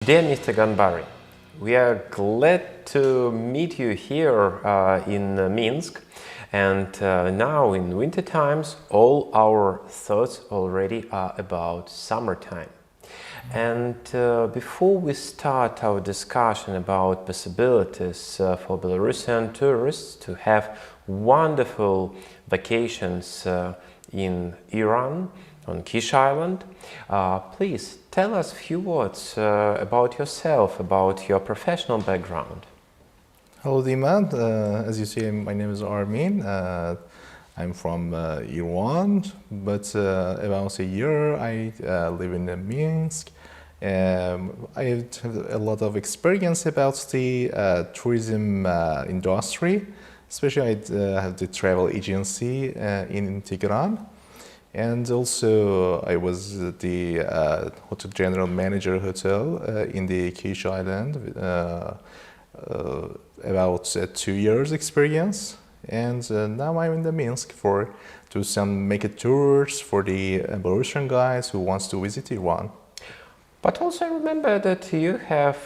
Dear Mr. Ganbari, we are glad to meet you here in Minsk, and now in winter times all our thoughts already are about summertime. And before we start our discussion about possibilities for Belarusian tourists to have wonderful vacations in Iran, on Kish Island, please tell us a few words about yourself, about your professional background. Hello Dima, as you see, my name is Armin. I'm from Iran, but about a year I live in Minsk. I have a lot of experience about the tourism industry, especially I have the travel agency in Tehran. And also I was the hotel general manager hotel in the Kish Island, about 2 years experience. And now I'm in the Minsk to make a tours for the Belarusian guys who wants to visit Iran. But also remember that you have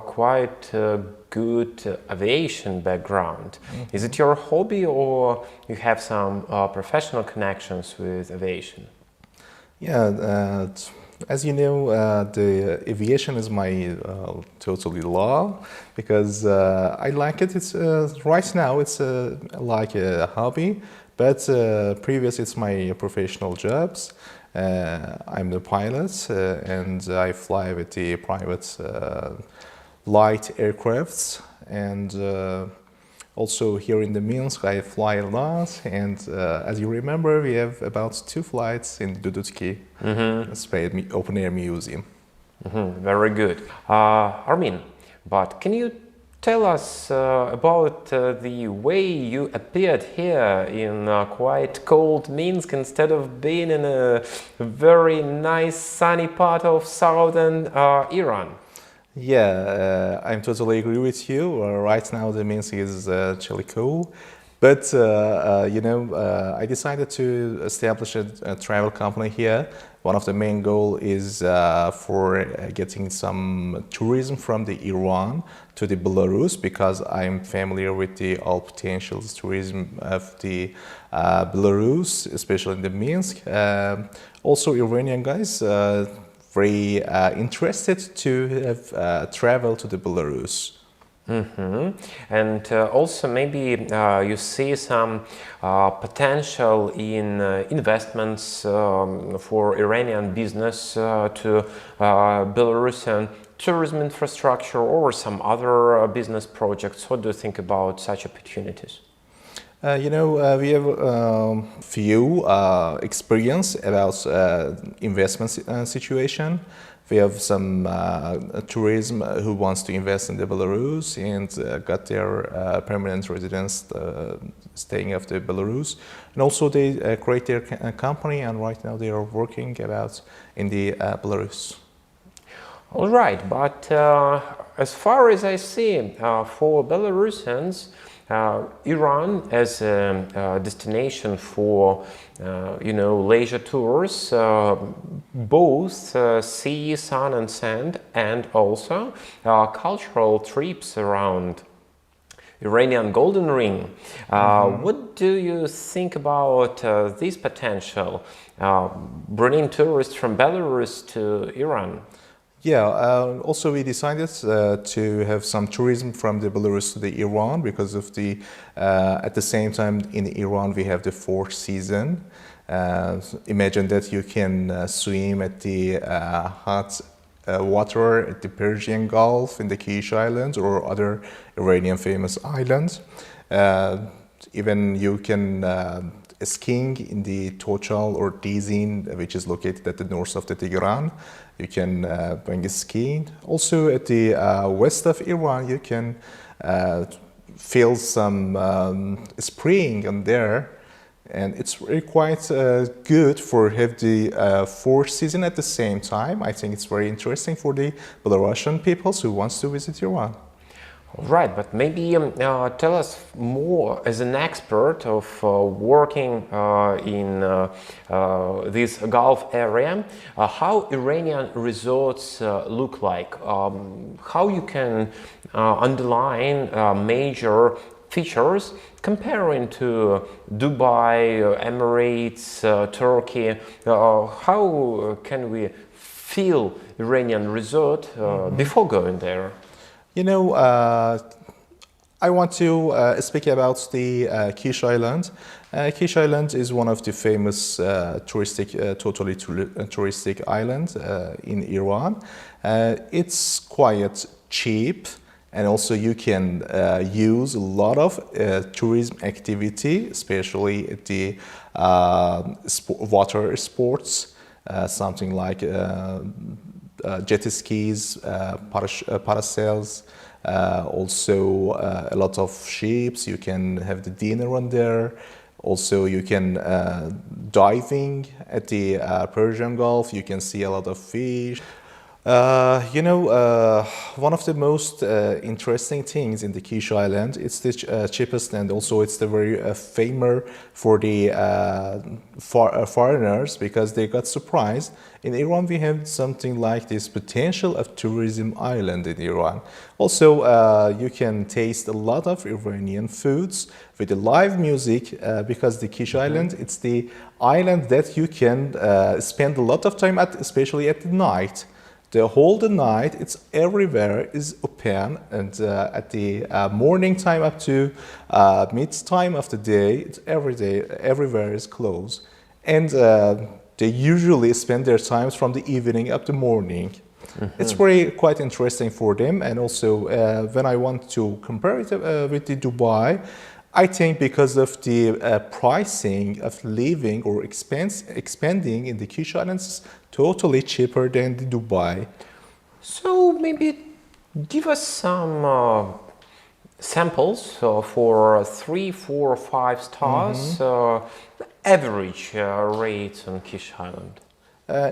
quite a good aviation background. Is it your hobby or you have some professional connections with aviation? Yeah, as you know, the aviation is my totally love because I like it. It's right now it's like a hobby, but previous it's my professional jobs. I'm the pilot and I fly with the private light aircrafts, and also here in the Minsk I fly a lot, and as you remember we have about 2 flights in Dudutki open air museum. Very good. Armin, but can you tell us about the way you appeared here in quite cold Minsk instead of being in a very nice sunny part of southern Iran? Yeah, I'm totally agree with you. Right now the Minsk is chilly cool, but you know, I decided to establish a travel company here. One of the main goal is for getting some tourism from the Iran to the Belarus, because I'm familiar with the all potential tourism of the Belarus, especially in the Minsk. Also Iranian guys very interested to have travel to the Belarus. And also maybe you see some potential in investments for Iranian business to Belarusian tourism infrastructure or some other business projects. What do you think about such opportunities? You know, we have few experience about investment situation. We have some tourism who wants to invest in the Belarus and got their permanent residence staying of the Belarus. And also they create their company, and right now they are working about in the Belarus. All right, but as far as I see, for Belarusians, Iran as a destination for you know, leisure tours, both sea, sun and sand, and also cultural trips around Iranian Golden Ring. What do you think about this potential, bringing tourists from Belarus to Iran? Yeah, also we decided to have some tourism from the Belarus to the Iran because of the, at the same time in Iran we have the 4th season. Imagine that you can swim at the hot water at the Persian Gulf, in the Kish Islands or other Iranian famous islands. Even you can skiing in the Tochal or Dizin, which is located at the north of the Tehran. You can bring a skiing. Also at the west of Iran, you can feel some spring on there. And it's really quite good for have the 4th season at the same time. I think it's very interesting for the Belarusian people who wants to visit Iran. Right, but maybe tell us more as an expert of working in this Gulf area, how Iranian resorts look like, how you can underline major features comparing to Dubai, Emirates, Turkey. How can we feel Iranian resort before going there? You know, I want to speak about the Kish Island. Kish Island is one of the famous totally touristic islands in Iran. It's quite cheap, and also you can use a lot of tourism activity, especially the water sports, something like jet skis, parasails, also a lot of ships. You can have the dinner on there. Also, you can diving at the Persian Gulf. You can see a lot of fish. One of the most interesting things in the Kish Island, it's the cheapest, and also it's the very famous for the foreigners, because they got surprised. In Iran, we have something like this potential of tourism island in Iran. Also, you can taste a lot of Iranian foods with the live music, because the Kish Island, it's the island that you can spend a lot of time at, especially at the night. The whole night, it's everywhere is open, and at the morning time up to mid time of the day, it's every day, everywhere is closed, and they usually spend their times from the evening up to morning. It's very quite interesting for them, and also when I want to compare it with the Dubai, I think because of the pricing of living or expanding in the Kish Islands, totally cheaper than the Dubai. So maybe give us some samples for 3, 4, 5 stars, average rates on Kish Island.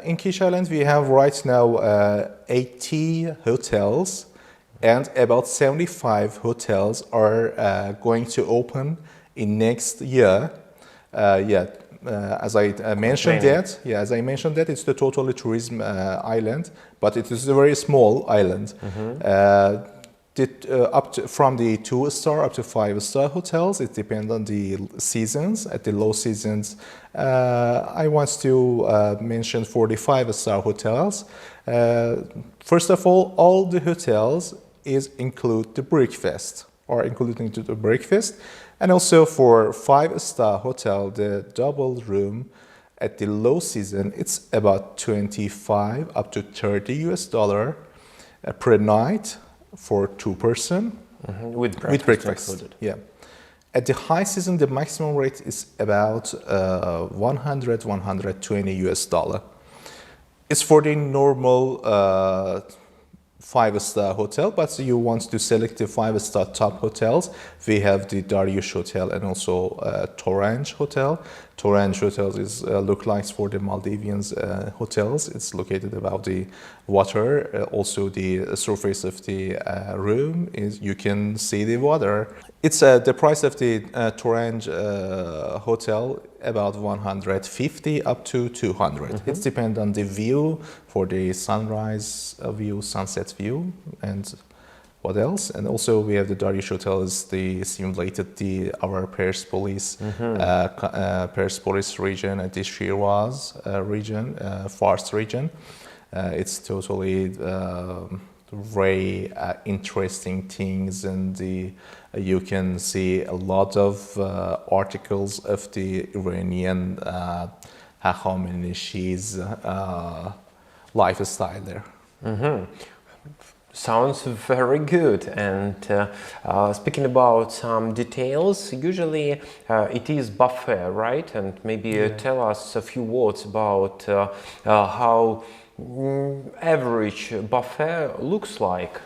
In Kish Island, we have right now 80 hotels, and about 75 hotels are going to open in next year. As I mentioned that, it's the totally tourism island, but it is a very small island. From the 2-star up to 5-star hotels, it depends on the seasons. At the low seasons, I want to mention 45-star hotels. First of all the hotels include the breakfast, or including the breakfast. And also for 5-star hotel, the double room at the low season, it's about 25 up to 30 US dollar per night for 2 person. With breakfast included. Yeah. At the high season, the maximum rate is about 120 US dollar. It's for the normal 5-star hotel, but you want to select the 5-star top hotels. We have the Dariush Hotel and also Torange Hotel. Torange Hotel is look like for the Maldivians hotels. It's located above the water. Also, the surface of the room is you can see the water. It's the price of the Torange hotel about 150 up to 200. It depends on the view for the sunrise view, sunset view, and what else. And also we have the Dariush Hotel is the simulated our Persepolis region and the Shiraz region, Fars region. It's totally very interesting things, and you can see a lot of articles of the Iranian Hakhameneshi's lifestyle there. Sounds very good. And speaking about some details, usually it is buffet, right? And maybe tell us a few words about how average buffet looks like.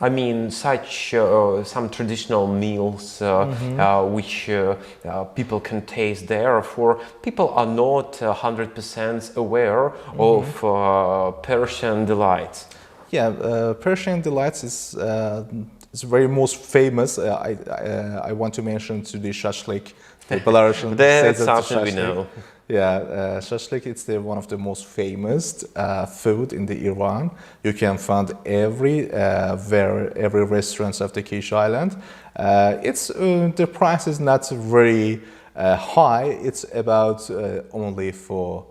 I mean, such some traditional meals which people can taste there. For people are not 100% aware of Persian delights. Yeah, Persian delights is very most famous. I want to mention to the shashlik, the Belarusian. That's something we know. Yeah, shashlik it's one of the most famous food in the Iran. You can find every restaurant of the Kish Island. It's the price is not very high. It's about only for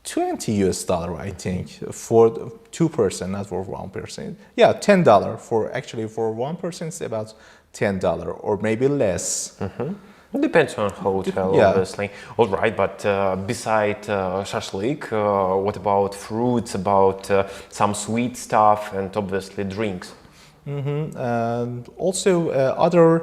20 US dollar, I think, for 2 person, not for 1 person. Yeah, $10 for 1 person. It's about $10 or maybe less. It depends on hotel, Yeah. obviously. All right, but beside shashlik, what about fruits, about some sweet stuff, and obviously drinks? Also, other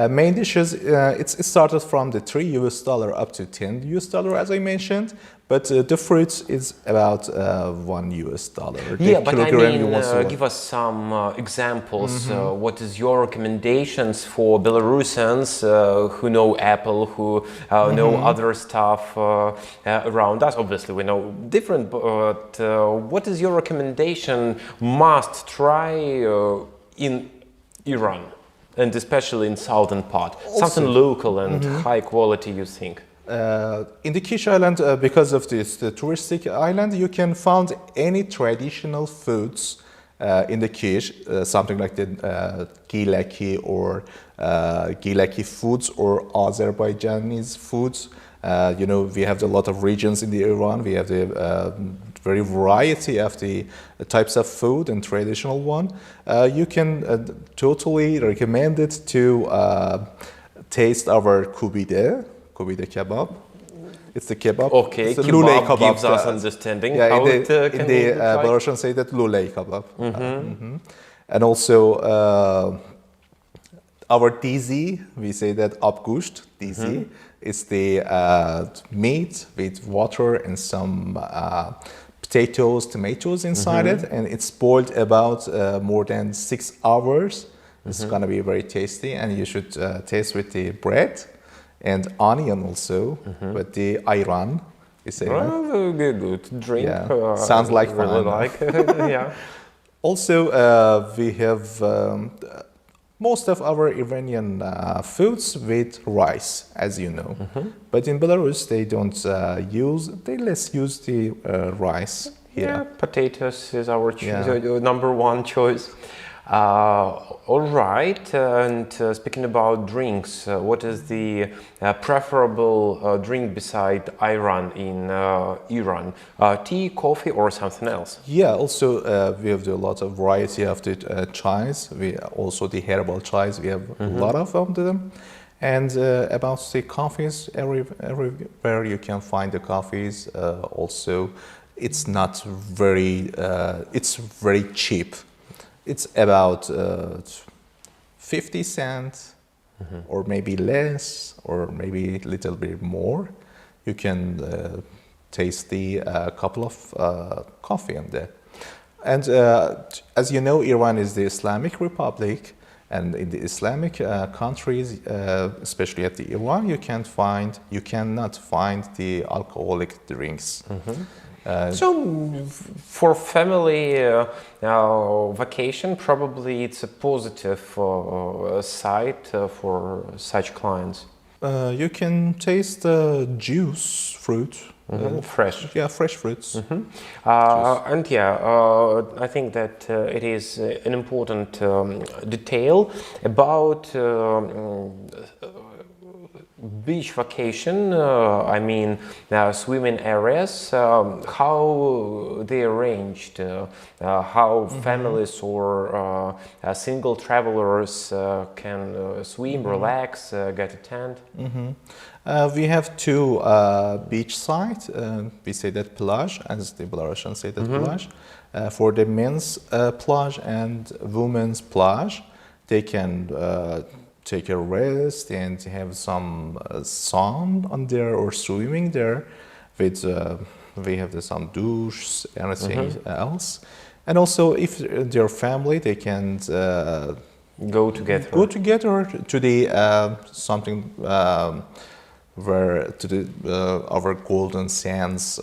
main dishes, it started from the $3 up to $10, as I mentioned, but the fruits is about $1. Yeah, but I mean, give us some examples. What is your recommendations for Belarusians who know apple, who know other stuff around us? Obviously, we know different, but what is your recommendation must try in Iran, and especially in southern part? Something local and high quality, you think? In the Kish Island, because of this the touristic island, you can find any traditional foods in the Kish, something like the gilaki or gilaki foods or Azerbaijanis foods. You know, we have a lot of regions in the Iran. We have the very variety of the types of food and traditional one. You can totally recommend it to taste our kubide kebab. It's the kebab. Okay, it's the kebab gives us understanding how it can in the look like. Belarusian say that luley kebab. And also our dizi, we say that abgusht dizi. It's the meat with water and some tomatoes inside it, and it's boiled about more than 6 hours. It's gonna be very tasty, and you should taste with the bread and onion also, with the ayran. You say that? Oh, good drink. Yeah. Sounds like really fun. like. Yeah. Also, we have most of our Iranian foods with rice, as you know. But in Belarus, they don't they less use the rice here. Yeah, potatoes is our number one choice. All right, and speaking about drinks, what is the preferable drink beside ayran in Iran? Tea, coffee, or something else? Yeah, also we have a lot of variety of the chais. We also the herbal chais. We have a lot of them. And about the coffees, everywhere you can find the coffees. Also, it's not very. It's very cheap. It's about 50 cents, or maybe less, or maybe a little bit more. You can taste the couple of coffee in there. And as you know, Iran is the Islamic Republic, and in the Islamic countries, especially at the Iran, you cannot find the alcoholic drinks. So, for family vacation, probably it's a positive side for such clients. You can taste juice, fruit. Fresh. Yeah, fresh fruits. And yeah, I think that it is an important detail about beach vacation, I mean swimming areas, how they arranged, how families or single travelers can swim, relax, get a tent. We have 2 beach sites. We say that plage, as the Belarusians say that plage. For the men's plage and women's plage, they can take a rest and have some sun on there or swimming there. With we have some douches, anything else. And also, if they're family, they can go together. Go together to the where to the our Golden Sands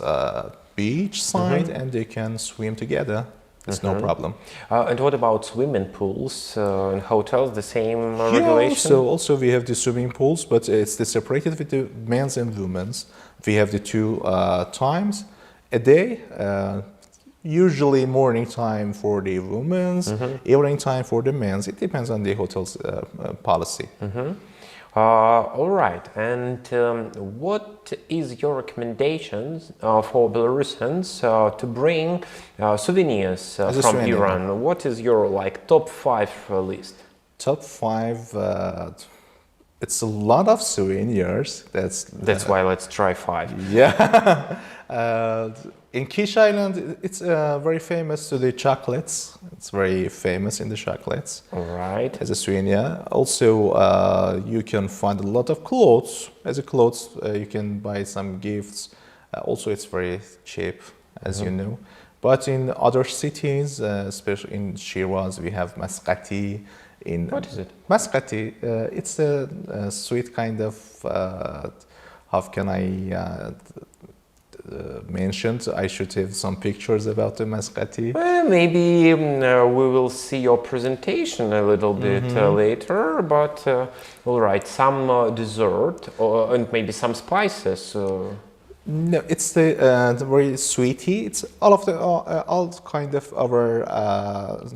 beach side and they can swim together. It's no problem. And what about swimming pools and hotels? The same regulation? Also we have the swimming pools, but it's separated with the men's and women's. We have the two times a day. Usually morning time for the women's, evening time for the men's. It depends on the hotel's policy. All right. And what is your recommendations for Belarusians to bring souvenirs from Iran? What is your top 5 list? Top 5. It's a lot of souvenirs. That's why let's try 5. Yeah. In Kish Island, it's very famous to the chocolates. It's very famous in the chocolates. All right. As a souvenir. Also, you can find a lot of clothes. As a clothes, you can buy some gifts. Also, it's very cheap, as you know. But in other cities, especially in Shiraz, we have Masqati. What is it? Masqati. It's a sweet kind of, how can I mentioned. I should have some pictures about the Masqati. Maybe we will see your presentation a little bit later, but all right, some dessert and maybe some spices. No, it's the very sweetie. It's all kind of our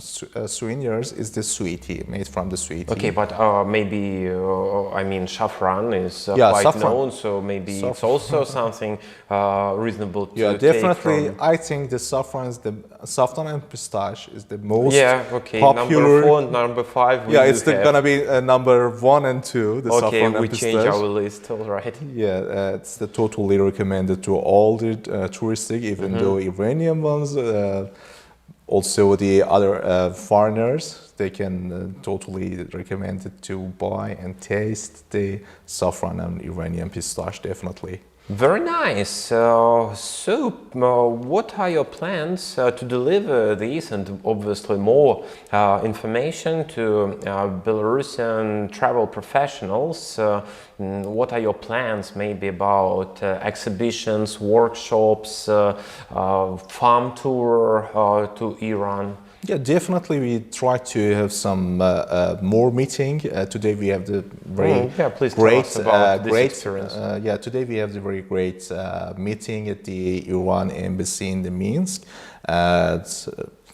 souvenirs is the sweetie, made from the sweetie. Okay, but maybe I mean saffron is quite saffron. Known, so maybe saffron. It's also something reasonable to take definitely. from. I think the saffron and pistache is the most okay. popular. Number 4 and number 5. It's gonna be number 1 and 2. The saffron and pistache. We change our list. All right. Yeah, it's the totally recommended to all the touristic, even though Iranian ones, also the other foreigners, they can totally recommend it to buy and taste the saffron and Iranian pistache, definitely. Very nice. So, what are your plans to deliver these and obviously more information to Belarusian travel professionals? What are your plans maybe about exhibitions, workshops, farm tour to Iran? Yeah, definitely. We try to have some more meeting. Today we have the very great experience. Today we have the very great meeting at the Iran embassy in the Minsk.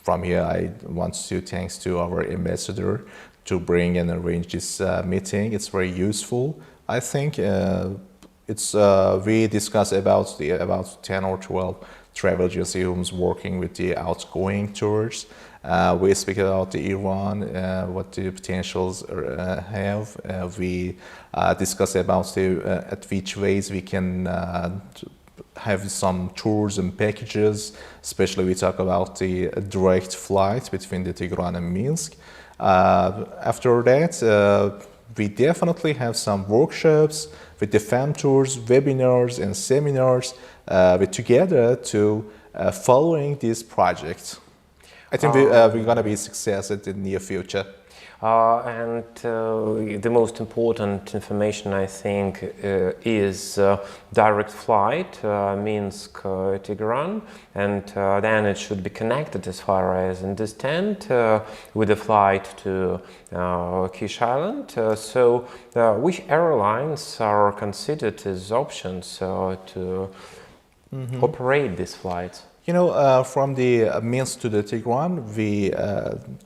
From here, I want to thanks to our ambassador to bring and arrange this meeting. It's very useful. I think we discuss about 10 or 12 travel agencies who's working with the outgoing tours. We speak about the Iran, what the potentials have. We discuss about at which ways we can have some tours and packages. Especially we talk about the direct flight between the Tehran and Minsk. After that, we definitely have some workshops with the farm tours, webinars and seminars together to following this project. I think we're going to be a success in the near future. And the most important information, I think, is direct flight, Minsk, Tehran, and then it should be connected, as far as I understand, with a flight to Kish Island. So which airlines are considered as options to operate these flights? You know, from the Minsk to the Tehran,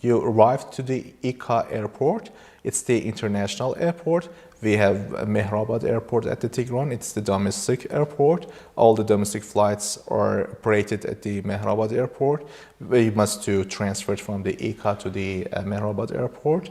you arrive to the İKA airport. It's the international airport. We have Mehrabad airport at the Tehran. It's the domestic airport. All the domestic flights are operated at the Mehrabad airport. We must transfer from the İKA to the Mehrabad airport.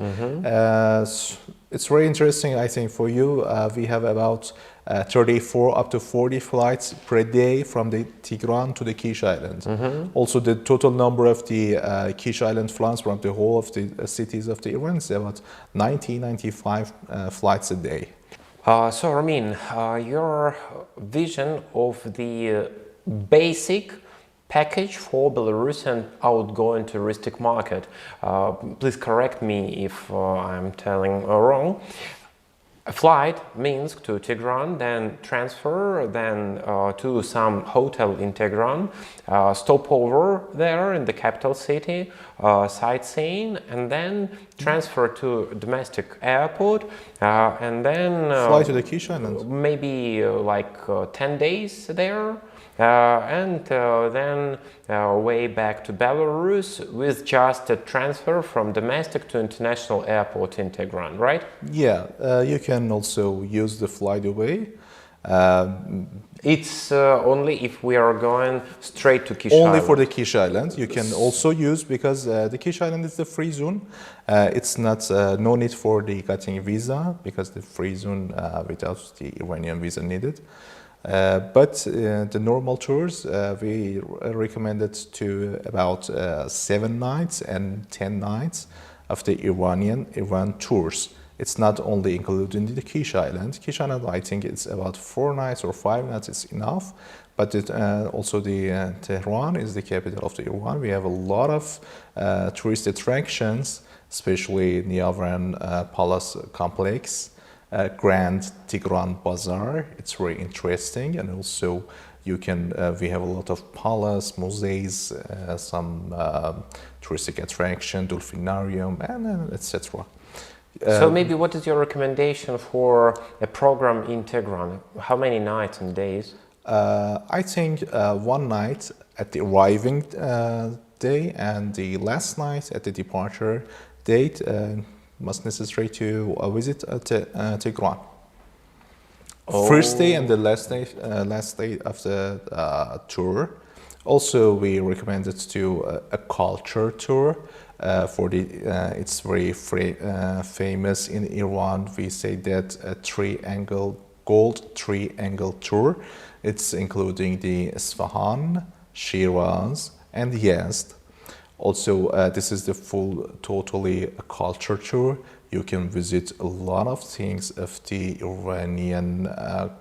It's very interesting, I think, for you. We have about 34 up to 40 flights per day from the Tehran to the Kish Island. Also, the total number of the Kish Island flights from the whole of the cities of the Iran is about 95 flights a day. So, Ramin, your vision of the basic package for Belarusian outgoing touristic market, please correct me if I'm telling wrong. a flight, Minsk to Tehran, then transfer, then to some hotel in Tehran, stopover there in the capital city, sightseeing, and then transfer to domestic airport, and then fly to the Kish Island. Maybe like 10 days there. And then way back to Belarus with just a transfer from domestic to international airport in Tehran, right? Yeah, you can also use the flight away. It's only if we are going straight to Kish Only Island. for the Kish Island. You can also use, because the Kish Island is the free zone. It's not no need for the getting visa, because the free zone without the Iranian visa needed. But the normal tours, we recommend it to about 7 nights and 10 nights of the Iran tours. It's not only included in the Kish Island. Kish Island, I think it's about 4 nights or 5 nights is enough. But also the Tehran is the capital of the Iran. We have a lot of tourist attractions, especially Niavran Palace Complex. Grand Tigran Bazaar. It's very interesting, and also you can. We have a lot of palace, museums, some touristic attraction, dolphinarium, and etc. So maybe what is your recommendation for a program in Tehran? How many nights and days? I think 1 night at the arriving day and the last night at the departure date. Must necessary to visit Tehran. Oh. First day and the last day of the tour. Also, we recommend it to a culture tour. For the it's very famous in Iran. We say that a gold triangle tour. It's including the Isfahan, Shiraz, and Yazd. Also, this is the totally culture tour. You can visit a lot of things of the Iranian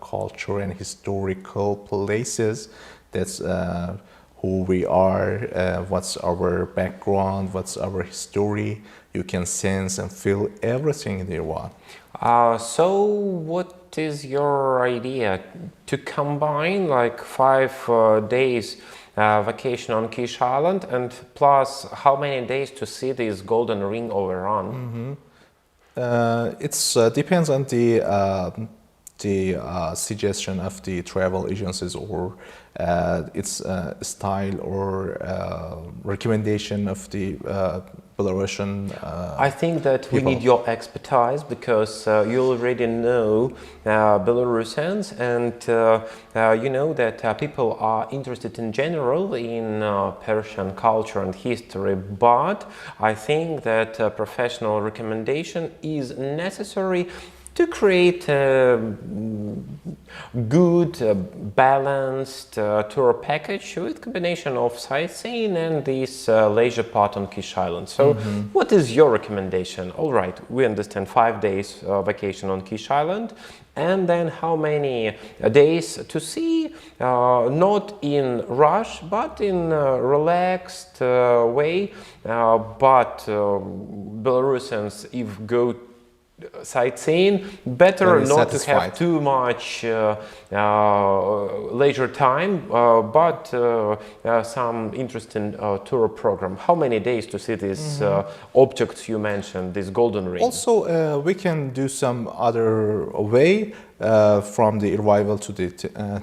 culture and historical places. That's who we are, what's our background, what's our history. You can sense and feel everything in Iran. So what is your idea to combine like 5 days vacation on Kish Island and plus how many days to see this golden ring of Iran? It depends on the suggestion of the travel agencies or its style or recommendation of the Belarusian I think that people. We need your expertise because you already know Belarusians and you know that people are interested in general in Persian culture and history, but I think that professional recommendation is necessary to create a good, balanced tour package with combination of sightseeing and this leisure part on Kish Island. So what is your recommendation? All right, we understand 5 days vacation on Kish Island, and then how many days to see, not in rush, but in relaxed way, but Belarusians, if go sightseeing, better not to have too much leisure time, but some interesting tour program. How many days to see these objects you mentioned, this golden ring? Also, we can do some other way from the arrival to the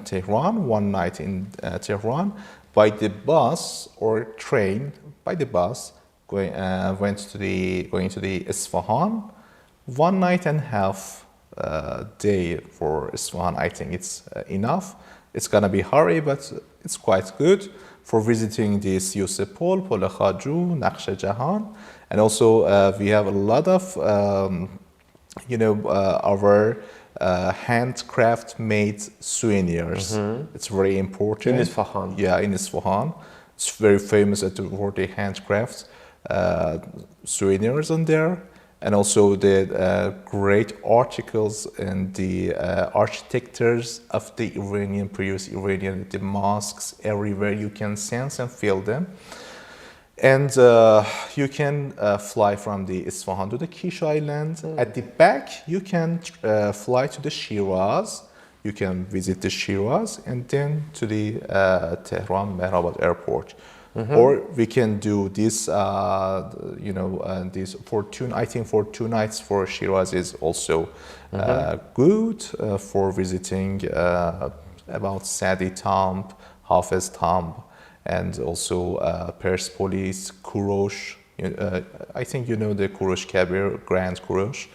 Tehran, 1 night in Tehran, by the bus or train. By the bus, going to the Isfahan. 1 night and a half day for Isfahan, I think it's enough. It's gonna be hurry, but it's quite good for visiting this Yusupol, Pol Khaju, Naqsh Jahan, and also we have a lot of our handcraft made souvenirs. It's very important. In Isfahan. Yeah, in Isfahan. It's very famous for the handcraft souvenirs on there. And also the great articles and the architectures of the previous Iranian, the mosques, everywhere you can sense and feel them. And you can fly from the Isfahan to the Kish Island. At the back, you can fly to the Shiraz. You can visit the Shiraz and then to the Tehran Mehrabad airport. Or we can do this, this for I think for 2 nights for Shiraz is also good for visiting about Sadi Tomb, Hafez Tomb, and also Persepolis, Kurosh. I think you know the Kurosh Kabir, Grand Kurosh.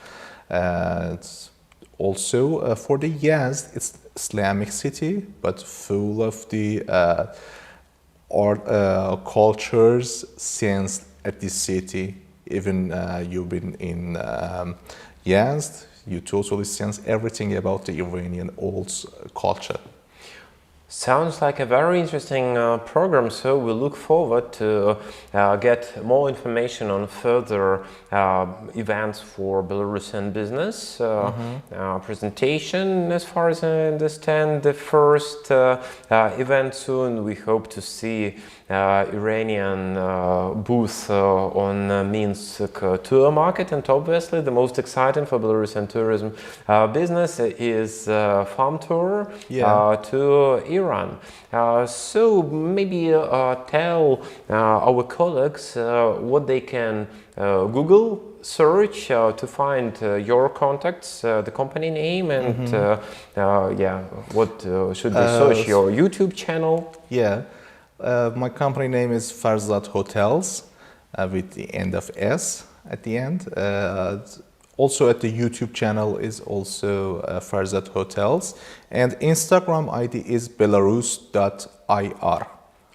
Also for the Yazd, it's Islamic city, but full of the art cultures since at this city. Even you've been in Yazd, you totally sense everything about the Iranian old culture. Sounds like a very interesting program, so we look forward to get more information on further events for Belarusian business. Presentation, as far as I understand, the first event soon. We hope to see Iranian booth on Minsk tour market, and obviously the most exciting for Belarusian tourism business is farm tour to Iran. So maybe tell our colleagues what they can Google search to find your contacts, the company name, and what should they search? Your YouTube channel? Yeah, my company name is Farzad Hotels with the end of S at the end. Also at the YouTube channel is also Farzad Hotels, and Instagram ID is belarus.ir.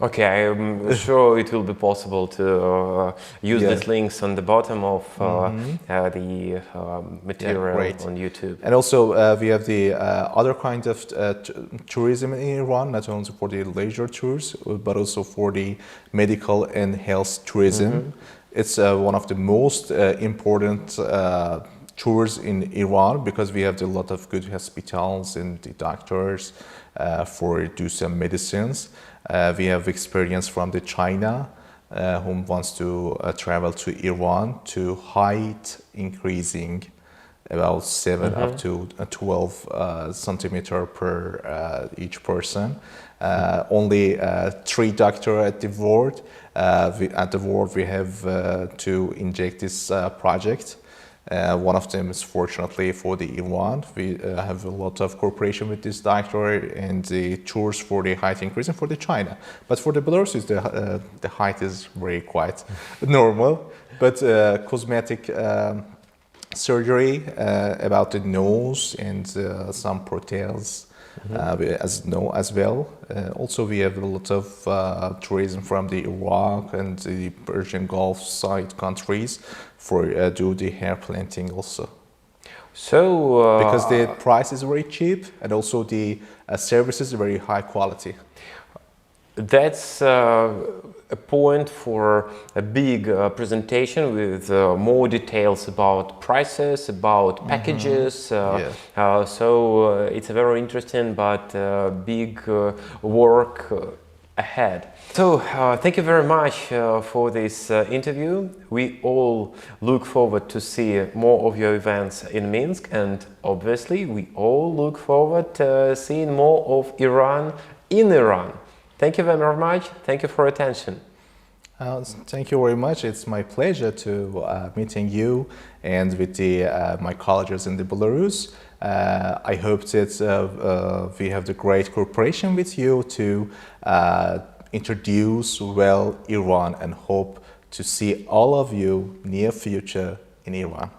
Okay, I'm sure it will be possible to use these links on the bottom of the material on YouTube. And also we have the other kind of tourism in Iran, not only for the leisure tours, but also for the medical and health tourism. It's one of the most important tours in Iran, because we have a lot of good hospitals and the doctors for do some medicines. We have experience from the China who wants to travel to Iran to height increasing about 7 up to 12 centimeter per each person. Only 3 doctors at the world. At the world we have to inject this project. One of them is fortunately for the Iran. We have a lot of cooperation with this doctor, and the tours for the height increase and for the China. But for the Belarus, the height is very quite normal. But cosmetic surgery about the nose and some protests as well. Also, we have a lot of tourism from the Iraq and the Persian Gulf side countries for do the hair planting also. So because the price is very cheap, and also the service is very high quality. That's a point for a big presentation with more details about prices, about packages. So it's a very interesting but big work ahead. So thank you very much for this interview. We all look forward to see more of your events in Minsk, and obviously we all look forward to seeing more of Iran in Iran. Thank you very much. Thank you for attention. Thank you very much. It's my pleasure to meeting you and with my colleagues in the Belarus. I hope that we have the great cooperation with you to introduce well Iran, and hope to see all of you near future in Iran.